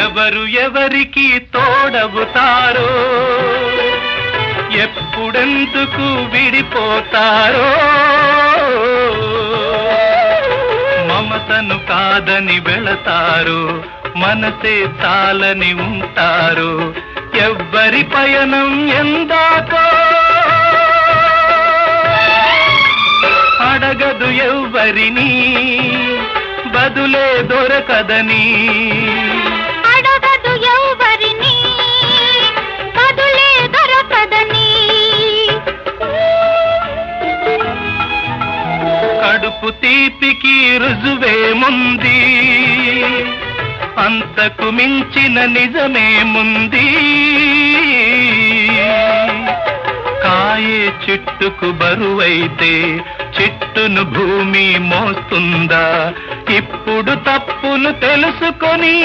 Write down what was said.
ఎవరు ఎవరికి తోడవుతారో, ఎప్పుడెందుకు విడిపోతారో, మమతను కాదని వెళతారు, మనసే చాలని ఉంటారు. ఎవ్వరి పయనం ఎందాకో అడగదు ఎవ్వరిని, బదులే దొరకదని. అడగదు ఎవ్వరిని, బదులే దొరకదని. కడుపు తీపికి రుజువేముంది, అంతకు మించిన నిజమేముంది. కాయే చెట్టుకు బరువైతే చెట్టును భూమి మోస్తుందా? ఇప్పుడు తప్పులు తెలుసుకొని